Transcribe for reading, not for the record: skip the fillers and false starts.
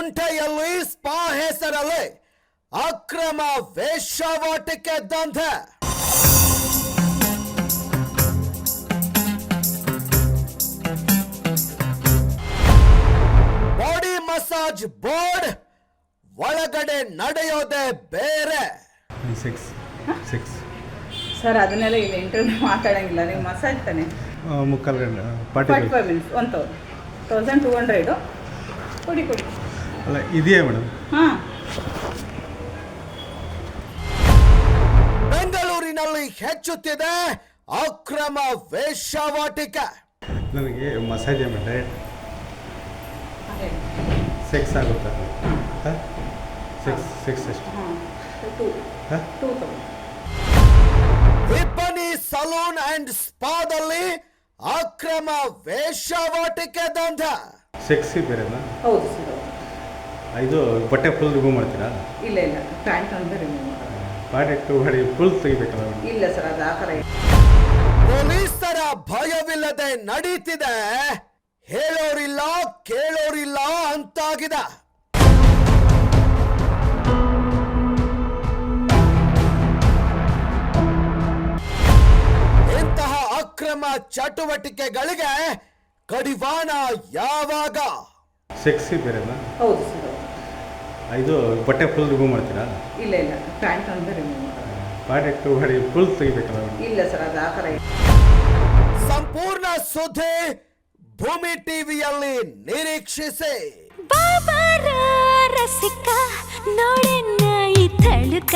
ಕುಂಟೆಯಲ್ಲಿ spa ಹೆಸರಲ್ಲಿ ಅಕ್ರಮ ವೇಶ್ಯಾವಾಟಿಕೆ ದಂಧೆ. ಬಾಡಿ ಮಸಾಜ್ ಬೋರ್ಡ್ ಒಳಗಡೆ ನಡೆಯೋದೇ ಬೇರೆ. ಸರ್ ಅದನ್ನೆಲ್ಲ ಇಲ್ಲಿ ಇಂಟರ್ವ್ಯೂ ಮಾತಾಡಂಗಿಲ್ಲ. ನೀವು ಮಸಾಜ್ ತಾನೆ 45 ಮಿನಿಟ್ಸ್ 1200 ಕೊಡಿ ಅಲ್ಲ ಇದೆಯಾ ಮೇಡಮ್? ಹಾಂ. ಬೆಂಗಳೂರಿನಲ್ಲಿ ಹೆಚ್ಚುತ್ತಿದೆ ಅಕ್ರಮ ವೇಶ್ಯಾವಾಟಿಕೆ. ನನಗೆ ಮಸಾಜ್ ಡೈರೆಕ್ಟ್ ಸೆಕ್ಸ್ ಆಗುತ್ತಾ? ಸೆಕ್ಸ್ ಎಷ್ಟು? ವಿಪಣಿ ಸಲೂನ್ ಅಂಡ್ ಸ್ಪಾದಲ್ಲಿ ಅಕ್ರಮ ವೇಶ್ಯಾವಾಟಿಕೆ ದಂಧೆ. ಸೆಕ್ಸಿ ಬೇರೆನಾ? ಹೌದು ಸರ್. ಇದು ಬಟ್ಟೆ ಫುಲ್ ರಿಮೂವ್ ಮಾಡ್ತೀರಾ? ಇಲ್ಲ ಪ್ಯಾಂಟ್ ಅಂತ ರಿಮೂವ್ ಬಾಡಿ ಫುಲ್ ತೆಗಿಬೇಕಲ್ಲ? ಇಲ್ಲ ಸರ್, ಅದು ಆ ಥರ ಪೊಲೀಸರ ಭಯವಿಲ್ಲದೆ ನಡೀತಿದೆ. ಹೇಳೋರಿಲ್ಲ ಕೇಳೋರಿಲ್ಲ ಅಂತಾಗಿದೆ. ಇಂತಹ ಅಕ್ರಮ ಚಟುವಟಿಕೆಗಳಿಗೆ ಕಡಿವಾಣ ಯಾವಾಗ? ಸೆಕ್ಸಿ ಬೇರೆನಾ? ಹೌದು ಸರ್. ಇದು ಬಟ್ಟೆ ಫುಲ್ ರಿಮೂವ್ ಮಾಡ್ತೀರಾ? ಇಲ್ಲ ಪ್ಯಾಂಟ್ ಅಂತ ರಿಮೂವ್ ಬಾಡಿ ಫುಲ್ ತೆಗಿಬೇಕಲ್ಲ? ಇಲ್ಲ ಸರ್, ಅದು ಆ ಥರ ಸಂಪೂರ್ಣ ಸುದ್ದಿ ಭೂಮಿ ಟಿವಿಯಲ್ಲಿ ನಿರೀಕ್ಷಿಸಿ. ಬಾಬಾರ ರಸಿಕ ನೋಡೆನ್ನ ಈ ತಳುಕ